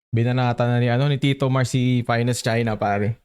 Binanata na ni Tito Mars si Finest China, pare.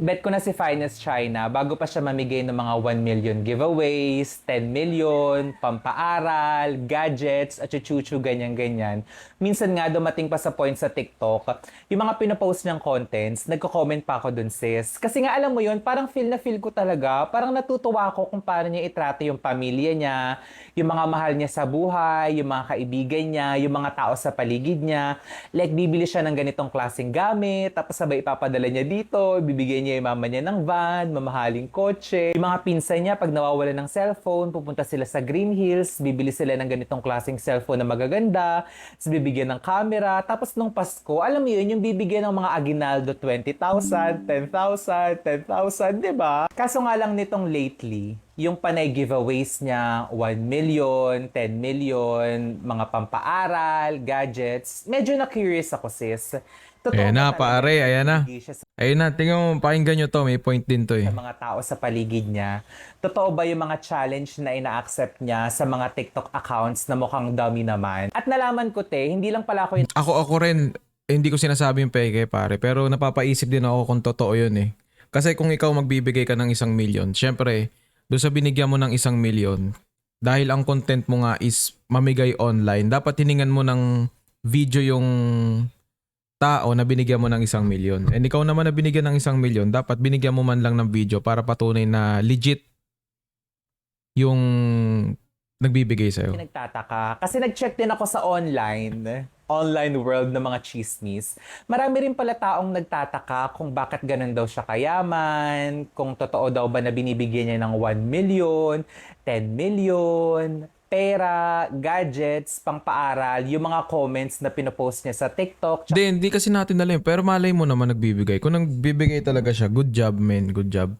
Bet ko na si Finest China, bago pa siya mamigay ng mga 1 million giveaways, 10 million, pampaaral, gadgets, at chuchu, ganyan-ganyan. Minsan nga dumating pa sa point sa TikTok, yung mga pinopost niyang contents, nagko-comment pa ako dun sis. Kasi nga alam mo yun, parang feel na feel ko talaga, parang natutuwa ako kung paano niya itrato yung pamilya niya, yung mga mahal niya sa buhay, yung mga kaibigan niya, yung mga tao sa paligid niya. Like, bibili siya ng ganitong klaseng gamit, tapos sabay ipapadala niya dito, bibigyan niya yung mama niya ng van, mamahaling kotse. Yung mga pinsan niya, pag nawawala ng cellphone, pupunta sila sa Green Hills, bibili sila ng ganitong klaseng cellphone na magaganda, tapos bibigyan ng camera. Tapos nung Pasko, alam mo yun, yung bibigyan ng mga aginaldo 20,000, 10,000, 10,000, di ba? Kaso nga lang nitong lately, yung panay giveaways niya, 1 million, 10 million, mga pampaaral, gadgets, medyo na-curious ako sis. Totoo Ayan ba na, talaga pare. na Ayan na. nagbibigay siya Ayun na. Tingnan mo, pakinggan nyo to. May point din to sa eh. mga tao sa paligid niya? Totoo ba yung mga challenge na ina-accept niya sa mga TikTok accounts na mukhang dummy naman? At nalaman ko hindi lang pala ako yung Ako rin, hindi ko sinasabi yung peke, pare. Pero napapaisip din ako kung totoo yun eh. Kasi kung ikaw magbibigay ka ng 1 million, syempre, doon sa binigyan mo ng 1 million, dahil ang content mo nga is mamigay online, dapat hiningan mo ng video yung tao na binigyan mo ng 1 million. And ikaw naman na binigyan ng 1 million, dapat binigyan mo man lang ng video para patunay na legit yung nagbibigay sa'yo. nagtataka. Kasi nag-check din ako sa online world ng mga chismis. Marami rin pala taong nagtataka kung bakit ganun daw siya kayaman, kung totoo daw ba na binibigyan niya ng 1 million, 10 million, pera, gadgets, pangpaaral, yung mga comments na pinopost niya sa TikTok. Hindi kasi natin alam. Pero malay mo naman nagbibigay. Kung nagbibigay talaga siya, good job, man. Good job.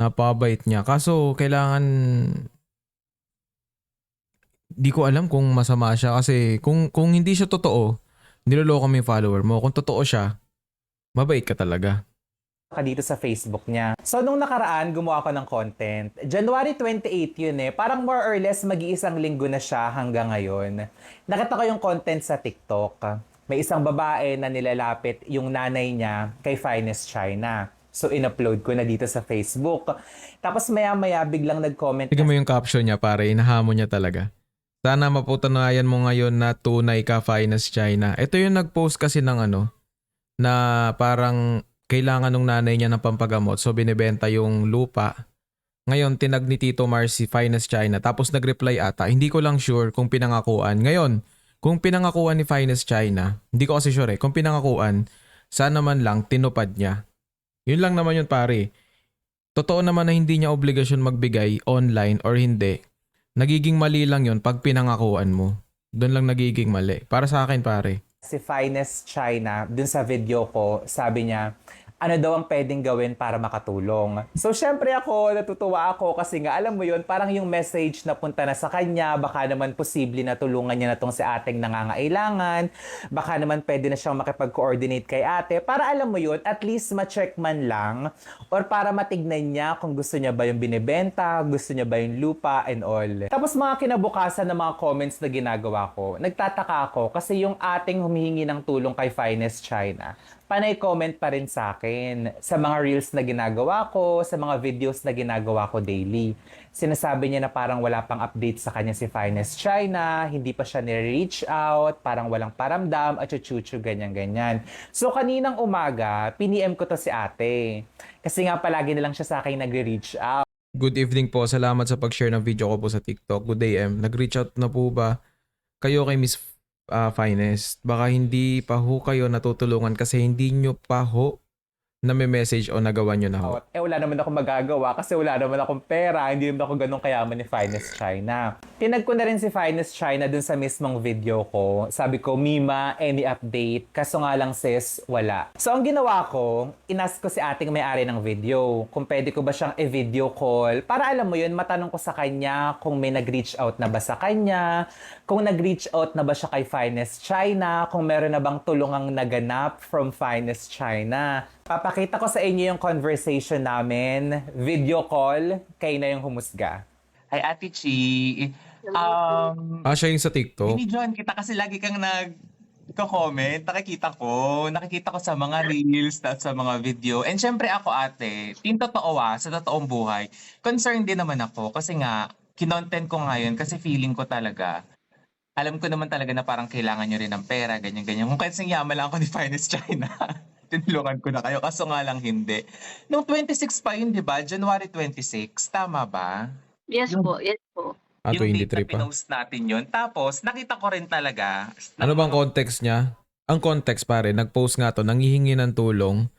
Napakabait niya. Kaso, kailangan... Di ko alam kung masama siya kasi kung hindi siya totoo, niloloko mo yung follower mo. Kung totoo siya, mabait ka talaga. Dito sa Facebook niya. So, nung nakaraan, gumawa ako ng content. January 28 yun eh. Parang more or less mag-iisang linggo na siya hanggang ngayon. Nakita ko yung content sa TikTok. May isang babae na nilalapit yung nanay niya kay Finest China. So, in-upload ko na dito sa Facebook. Tapos maya-maya biglang nag-comment Tignan mo yung caption niya, pare. Inahamon niya talaga. Sana mapatunayan mo ngayon na tunay ka, Finest China. Ito yung nag-post kasi ng na parang kailangan ng nanay niya ng pampagamot. So binibenta yung lupa. Ngayon, tinag ni Tito Mars si Finest China. Tapos nag-reply ata. Hindi ko lang sure kung pinangakuan. Ngayon, kung pinangakuan ni Finest China, hindi ko kasi sure eh. Kung pinangakuan, sana man lang tinupad niya. Yun lang naman yun, pare. Totoo naman na hindi niya obligasyon magbigay online or hindi. Nagiging mali lang yun pag pinangakuan mo. Doon lang nagiging mali. Para sa akin, pare. si Finest China dun sa video ko, sabi niya, ano daw ang pwedeng gawin para makatulong. So, syempre ako, natutuwa ako kasi nga, alam mo yun, parang yung message na punta na sa kanya, baka naman posible na tulungan niya na tong si ating nangangailangan, baka naman pwede na siyang makipag-coordinate kay ate, para alam mo yun, at least ma-check man lang, or para matignan niya kung gusto niya ba yung binibenta, gusto niya ba yung lupa, and all. Tapos mga kinabukasan ng mga comments na ginagawa ko, nagtataka ako kasi yung ating humihingi ng tulong kay Finest China, panay comment pa rin sa akin sa mga reels na ginagawa ko, sa mga videos na ginagawa ko daily. Sinasabi niya na parang wala pang update sa kanya si Finest China, hindi pa siya ni-reach out, parang walang paramdam, at chuchu, ganyan-ganyan. So kaninang umaga, piniem ko to si ate. Kasi nga palagi na lang siya sa akin nagre-reach out. Good evening po. Salamat sa pag-share ng video ko po sa TikTok. Good day, M. Nag-reach out na po ba kayo kay Miss Finest? Baka hindi pa ho kayo natutulungan kasi hindi nyo pa ho na may message o nagawa nyo na ho. Wala naman ako magagawa kasi wala naman akong pera. Hindi naman ako ganun kayaman ni Finest China. Tinag ko na rin si Finest China dun sa mismong video ko. Sabi ko, Mima, any update? Kaso nga lang sis, wala. So ang ginawa ko, inask ko si ating may-ari ng video kung pwede ko ba siyang i-video call para alam mo yun, matanong ko sa kanya kung may nag-reach out na ba sa kanya, kung nag-reach out na ba siya kay Finest China, kung meron na bang tulungang naganap from Finest China. Papakita ko sa inyo yung conversation namin, video call, kayo na yung humusga. Hi, Ate Chi. Siya yung sa TikTok. Binidyohan kita kasi lagi kang Iko-comment, nakikita ko sa mga reels at sa mga video. And syempre ako ate, yung totoo sa totoong buhay, concerned din naman ako kasi nga, kinontent ko ngayon kasi feeling ko talaga, alam ko naman talaga na parang kailangan nyo rin ng pera, ganyan-ganyan. Kung kahit yaman lang ako ni Finest China, tinulungan ko na kayo, kaso nga lang hindi. Nung 26 pa yun, di ba? January 26, tama ba? Yes Yung, po, yes po. yung date na 23 pa. pinost natin yun. Tapos, nakita ko rin talaga, Ano bang context niya? Ang context pare, nag-post nga to, nanghihingi ng tulong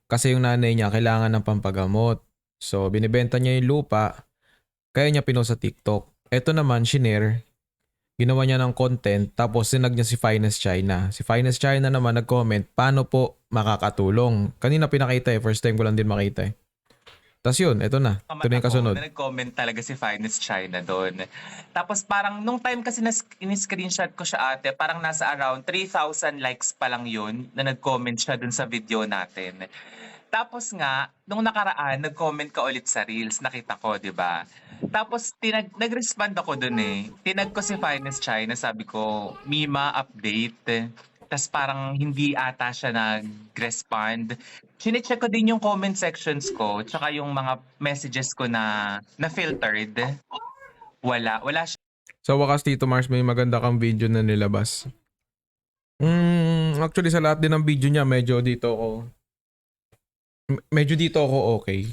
kasi yung nanay niya kailangan ng pampagamot. So, binibenta niya yung lupa, kaya niya pinost sa TikTok. Ito naman, shinare, ginawa niya ng content, tapos sinag niya si Finest China. Si Finest China naman nag-comment, paano po makakatulong? Kanina pinakita first time ko lang din makita Tapos yun, ito na. Ito na yung kasunod. na nag-comment talaga si Finest China doon. Tapos parang nung time kasi in-screenshot ko siya ate, parang nasa around 3,000 likes pa lang yun na nag-comment siya dun sa video natin. Tapos nga, nung nakaraan, nag-comment ka ulit sa Reels, nakita ko, di ba? Tapos nag-respond ako dun eh. Tinag ko si Finest China, sabi ko, Mima, update. Tapos parang hindi ata siya nag-respond. Chinecheck ko din yung comment sections ko, tsaka yung mga messages ko na filtered. Wala siya. Sa wakas, Tito Mars, may maganda kang video na nilabas. Actually, sa lahat din ng video niya, medyo dito ako okay.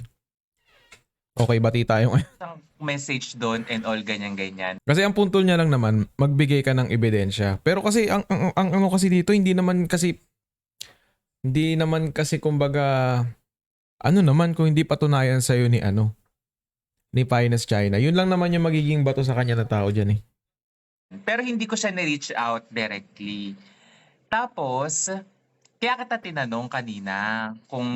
Okay, bati tayo ngayon. Isang message doon and all ganyan-ganyan. Kasi ang punto niya lang naman, magbigay ka ng ebidensya. Pero kasi, ang ano kasi dito, hindi naman kasi kumbaga, ano naman kung hindi patunayan sa'yo ni Finest China. Yun lang naman yung magiging bato sa kanya na tao dyan eh. Pero hindi ko siya na-reach out directly. Tapos, kaya kita tinanong kanina kung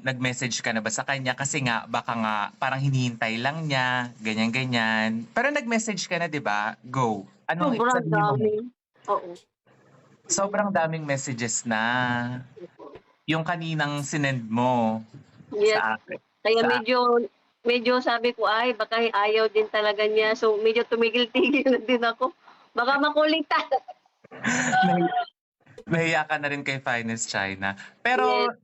nag-message ka na ba sa kanya kasi nga baka nga parang hinihintay lang niya, ganyan-ganyan. Pero nag-message ka na, di ba? Go. Anong Sobrang sabihin mo? dami. Oo. Sobrang daming messages na. Yung kaninang sinend mo Yes. sa akin. Kaya Sa- medyo sabi ko, ay, baka ayaw din talaga niya. So, medyo tumigil-tigil na din ako. Baka makulitan. Nahiya ka na rin kay Finest China. Pero Yes.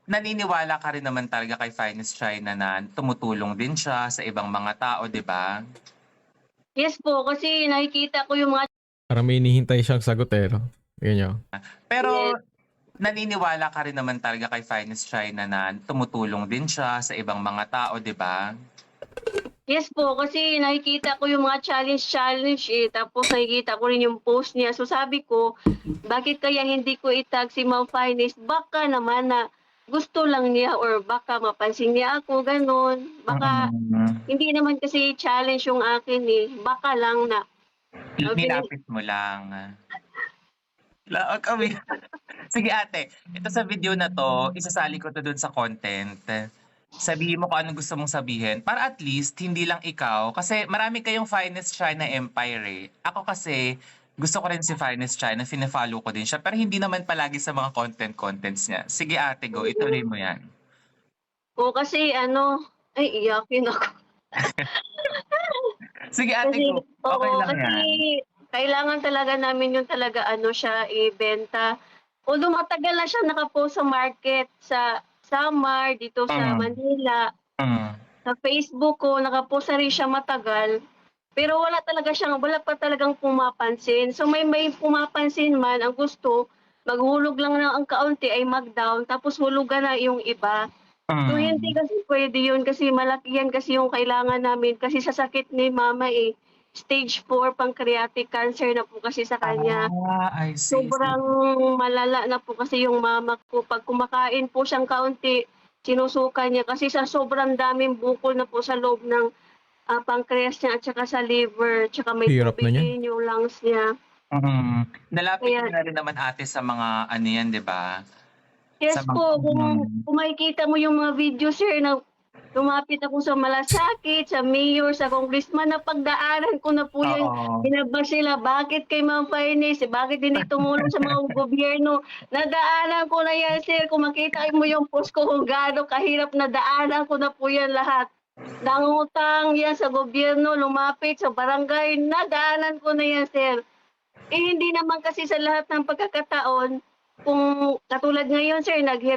naniniwala ka rin naman talaga kay Finest China na tumutulong din siya sa ibang mga tao, di ba? Yes po, kasi nakikita ko yung mga Parang may hinihintay siyang sagotero. Ganyan. Pero naniniwala ka rin naman talaga kay Finest China na tumutulong din siya sa ibang mga tao, di ba? Yes po, kasi nakikita ko yung mga challenge eh. Tapos nakikita ko rin yung post niya. So sabi ko, bakit kaya hindi ko itag si Ma'am Finest? Baka naman na gusto lang niya or baka mapansin niya ako, ganun. Baka hindi naman kasi challenge yung akin eh. Baka lang na. Nilapit mo lang. Kami. Sige ate, ito sa video na to, isasali ko to dun sa content. Sabihin mo kung anong gusto mong sabihin. Para at least, hindi lang ikaw. Kasi marami kayong Finest China Empire eh. Ako kasi, gusto ko rin si Finest China. Fina-follow ko din siya. Pero hindi naman palagi sa mga contents niya. Sige ate, go. Ituloy mo yan. O kasi ay iyakin ako. Sige ate, Kasi, go. Okay oo, lang kasi yan. kailangan talaga namin yung talaga siya ibenta. Although matagal na siya nakapost sa market sa Samar, dito sa Manila. Mm. Sa Facebook ko, nakapost na rin siya matagal. Pero wala pa talagang pumapansin. So may pumapansin man, ang gusto, maghulog lang ng ang kaunti ay mag-down, tapos hulugan na yung iba. So hindi kasi pwede yun kasi malaki yan kasi yung kailangan namin kasi sa sakit ni mama stage 4 pancreatic cancer na po kasi sa kanya. I see. Sobrang malala na po kasi yung mama ko. Pag kumakain po siyang kaunti, sinusuka niya kasi sa sobrang daming bukol na po sa loob ng pancreas niya at saka sa liver, tsaka may Hirap na tubig niyan. din yung lungs niya. Nalapit Kaya- mo na rin naman ate sa mga ano yan, di ba? Yes Sa po, mga- kung makikita mo yung mga video, sir, na lumapit ako sa malasakit, sa mayor, sa congressman, na pagdaanan ko na po yun. Oo. Binaba sila, bakit kay Ma'am Finest? Bakit hindi tumulong sa mga gobyerno? Nadaanan ko na yan, sir. Kung makita mo yung post ko kung gaano kahirap, nadaanan ko na po yan lahat. Nangutang yan sa gobyerno, lumapit sa barangay, nadaanan ko na yan, sir. hindi naman kasi sa lahat ng pagkakataon, kung katulad ngayon sir,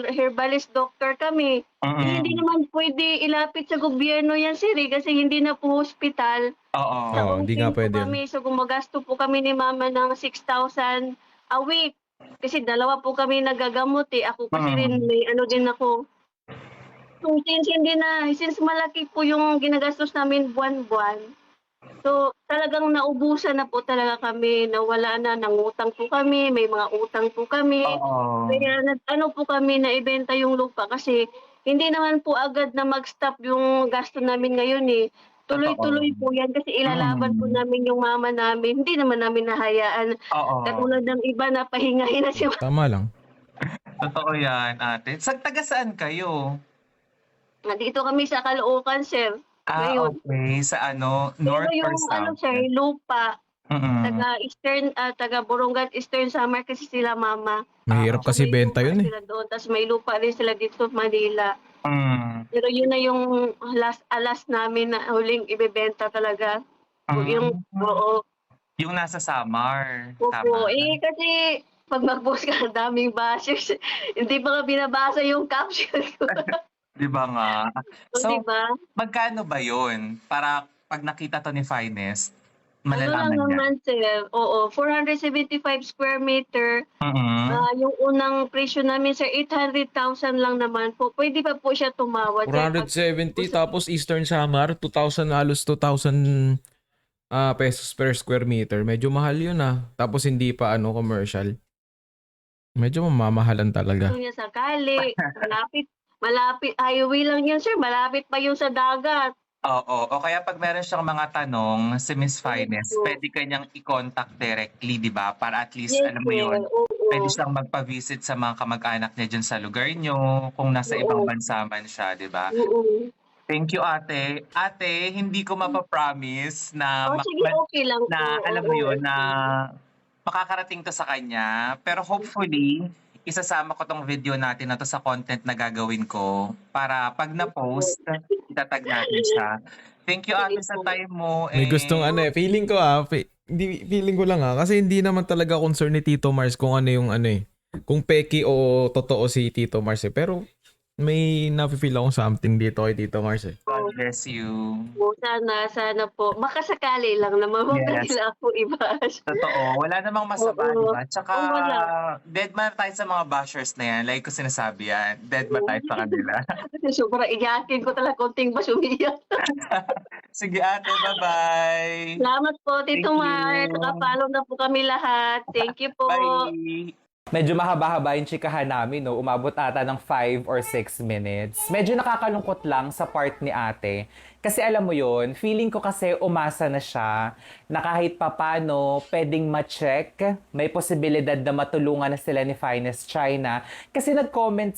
herbalist doctor kami, hindi naman pwede ilapit sa gobyerno yan sir kasi hindi na po hospital. Oo. Oo, hindi nga Kaunting po pwede yun. kami, so gumagasto po kami ni mama ng 6,000 a week. Kasi dalawa po kami nagagamot Ako kasi rin may ano din ako. So since malaki po yung ginagastos namin buwan-buwan, so talagang naubusan na po talaga kami, nawala na, nangutang po kami, may mga utang po kami. Oo. Kaya nag-ano po kami, naibenta yung lupa kasi hindi naman po agad na mag-stop yung gasto namin ngayon Tuloy-tuloy po yan kasi ilalaban po namin yung mama namin. Hindi naman namin nahayaan. Oo. Katulad ng iba na pahingahin na si Tama lang. Totoo yan, ate. Taga saan kayo? Dito kami sa Caloocan, sir. Ngayon. Okay. Sa ano, Pero north or yung south? sir, lupa, Mm-mm. taga Borongan Eastern Samar kasi sila mama. Mahirap So kasi may benta lupa yun eh. sila doon. Tapos may lupa rin sila dito sa Manila. Mm. Pero yun na yung alas namin na huling ibebenta talaga. Yung, oo. Yung nasa Samar. Opo. Tama. Kasi pag mag-post ka, ang daming bashers. Hindi pa nga binabasa yung caption ko. Di ba nga? So, So, diba? magkano ba yun? Para pag nakita to ni Finest, Ano lang malalaman niya. naman, sir. Oo, 475 square meter. Mm-mm. Yung unang presyo namin, sir, 800,000 lang naman po. Pwede pa po siya tumawad. sir, 470 tapos Eastern Samar 2,000 halos 2,000 pesos per square meter. Medyo mahal yun Tapos hindi pa commercial. Medyo mamamahalan talaga. Kung niya sakali, malapit, highway lang yun, sir. Malapit pa yun sa dagat. Oo. O kaya pag meron siyang mga tanong si Miss Finest, Opo. pwede kanyang i-contact directly, di ba? Para at least, Yes, alam mo sir. yun, Oo. pwede siyang magpa-visit sa mga kamag-anak niya dyan sa lugar nyo, kung nasa ibang bansa man siya, di ba? Oo. Thank you, ate. Ate, hindi ko mapapromise na, Sige, okay lang po. na alam mo Oo. yun, na makakarating to sa kanya. Pero hopefully, isasama ko tong video natin na to sa content na gagawin ko para pag na-post, itatag natin siya. Thank you, ate, sa time mo. May gustong feeling ko hindi, feeling ko lang kasi hindi naman talaga concern ni Tito Mars kung ano yung kung peki o totoo si Tito Mars Pero may nafe-feel akong something dito kay Tito Mars God bless you. Sana po. Makasakali lang naman. Huwag Yes. nila ako i-bash. Totoo. Wala namang masama, Oo. di ba? Tsaka, Wala. dead man tayo sa mga bashers na yan. Like ko sinasabi yan. Dead man tayo sa kanila. Sobrang iyakin ko talaga konting bash umiyak. Sige, ate. Bye-bye. Salamat po, Tito Thank you. Mars. Nakapalo na po kami lahat. Thank you po. Bye. Medyo mahaba-haba yung chikahan namin, no? Umabot ata ng 5 or 6 minutes. Medyo nakakalungkot lang sa part ni ate. Kasi alam mo yon, feeling ko kasi umasa na siya na kahit papano pwedeng ma-check, may posibilidad na matulungan na sila ni Finest China. Kasi nag-comment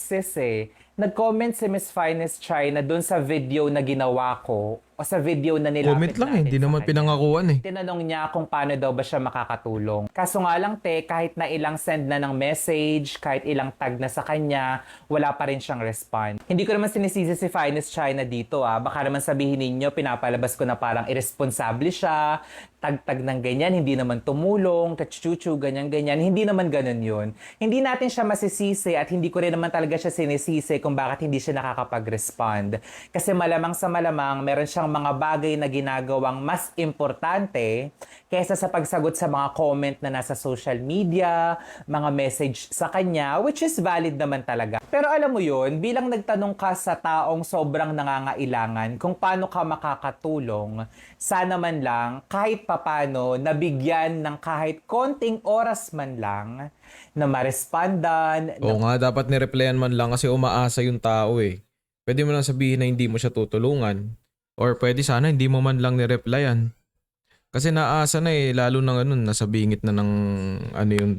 Nag-comment si Miss Finest China dun sa video na ginawa ko o sa video na nilapit Comment lang natin hindi sa naman kanya. pinangakuan Tinanong niya kung paano daw ba siya makakatulong. Kaso nga lang kahit na ilang send na ng message, kahit ilang tag na sa kanya, wala pa rin siyang respond. Hindi ko naman sinisisi si Finest China dito Baka naman sabihin ninyo, pinapalabas ko na parang irresponsible siya, tag-tag ng ganyan, hindi naman tumulong, kachuchu, ganyan-ganyan. Hindi naman ganun yun. Hindi natin siya masisisi at hindi ko rin naman talaga siya sinisisi kung bakit hindi siya nakakapag-respond. Kasi malamang sa malamang, meron siyang mga bagay na ginagawang mas importante kaysa sa pagsagot sa mga comment na nasa social media, mga message sa kanya, which is valid naman talaga. Pero alam mo yun, bilang nagtanong ka sa taong sobrang nangangailangan kung paano ka makakatulong, sana man lang, kahit papano, nabigyan ng kahit konting oras man lang na marespondan. Oo nga, dapat nireplyan man lang kasi umaasa yung tao Pwede mo lang sabihin na hindi mo siya tutulungan. Or pwede sana hindi mo man lang nireplyan. Kasi naasa na lalo na nasa bingit na ng yung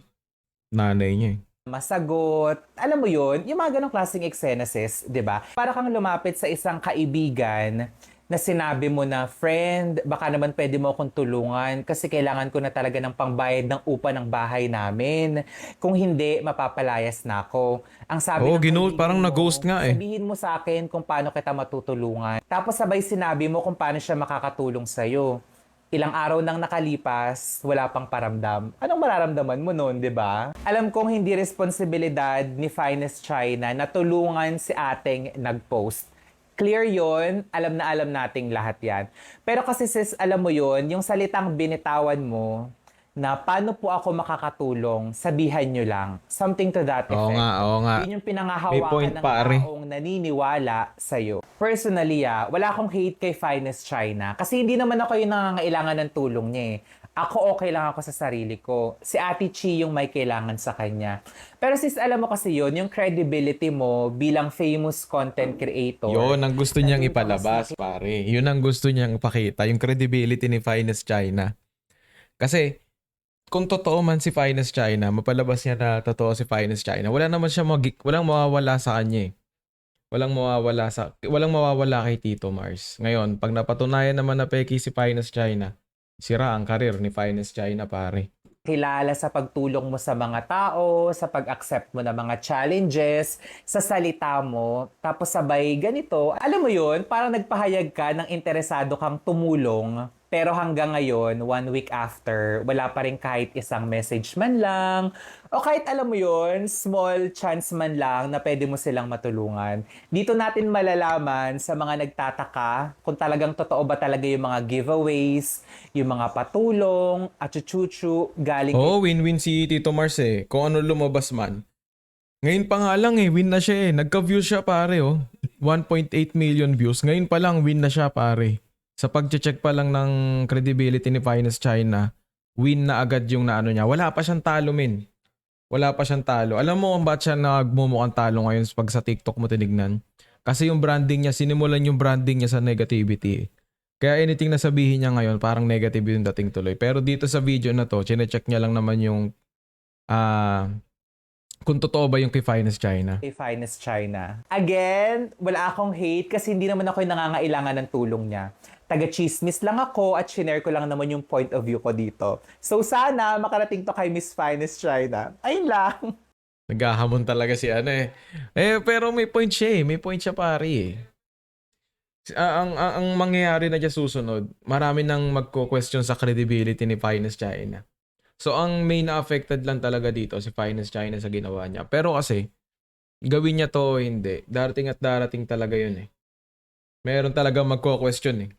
nanay niya masagot. Alam mo yun, yung mga ganong klaseng exenesis, di ba? Para kang lumapit sa isang kaibigan na sinabi mo na, friend, baka naman pwede mo akong tulungan kasi kailangan ko na talaga ng pangbayad ng upa ng bahay namin. Kung hindi, mapapalayas na ako. Ang sabi ng kaibigan parang mo, na-ghost nga sabihin mo sa akin kung paano kita matutulungan. Tapos sabay sinabi mo kung paano siya makakatulong sa'yo. Ilang araw nang nakalipas, wala pang paramdam. Anong mararamdaman mo noon, di ba? Alam kong hindi responsibilidad ni Finest China na tulungan si ating nag-post. Clear yon, alam na alam nating lahat yan. Pero kasi sis, alam mo yon, yung salitang binitawan mo, na paano po ako makakatulong, sabihan nyo lang. Something to that effect. Oo nga. Yun yung May pinangahawakan point ng pa, Ari. taong naniniwala sa'yo. Personally, wala akong hate kay Finest China kasi hindi naman ako yung nangangailangan ng tulong niya eh. Ako okay lang ako sa sarili ko. Si Ate Chi yung may kailangan sa kanya. Pero sis, alam mo kasi yun, yung credibility mo bilang famous content creator. Yun ang gusto niyang nandun ka mas ipalabas, pare. Yun ang gusto niyang ipakita, yung credibility ni Finest China. Kasi, kung totoo man si Finest China, mapalabas niya na totoo si Finest China, wala naman siya walang mawawala sa kanya eh. Walang mawawala kay Tito Mars. Ngayon, pag napatunayan naman na peki si Finest China, sira ang karir ni Finest China, pare. Kilala sa pagtulong mo sa mga tao, sa pag-accept mo ng mga challenges, sa salita mo, tapos sabay ganito. Alam mo yun, parang nagpahayag ka ng interesado kang tumulong, pero hanggang ngayon, 1 week after, wala pa rin kahit isang message man lang, o kahit alam mo yun, small chance man lang na pwede mo silang matulungan. Dito natin malalaman sa mga nagtataka kung talagang totoo ba talaga yung mga giveaways, yung mga patulong, at chuchu galing Oo, win-win si Tito Mars eh. Kung ano lumabas man. Ngayon pa nga lang eh, win na siya eh. Nagka-views siya pare oh. 1.8 million views. Ngayon pa lang win na siya pare. Sa pag-check pa lang ng credibility ni Finest China, win na agad yung naano niya. Wala pa siyang talo min. Wala pa siyang talo. Alam mo kung ba't siya nagmumukhang talo ngayon pag sa TikTok mo tinignan? Kasi yung branding niya, sinimulan yung branding niya sa negativity eh. Kaya anything na sabihin niya ngayon, parang negative yung dating tuloy. Pero dito sa video na to, chinecheck niya lang naman yung kung totoo ba yung kay Finest China. kay Finest China. Again, wala akong hate kasi hindi naman ako yung nangangailangan ng tulong niya. Taga-chismis lang ako at shinare ko lang naman yung point of view ko dito. So sana makarating to kay Miss Finest China. Ayun lang. Naghahamon talaga si ano eh. Pero may point siya eh. May point siya pare eh. Ang mangyayari na dyan susunod, marami nang magko-question sa credibility ni Finest China. So, ang main na affected lang talaga dito si Finest China sa ginawa niya. Pero kasi, gawin niya to o hindi, darating at darating talaga yun eh. Meron talaga magko-question eh.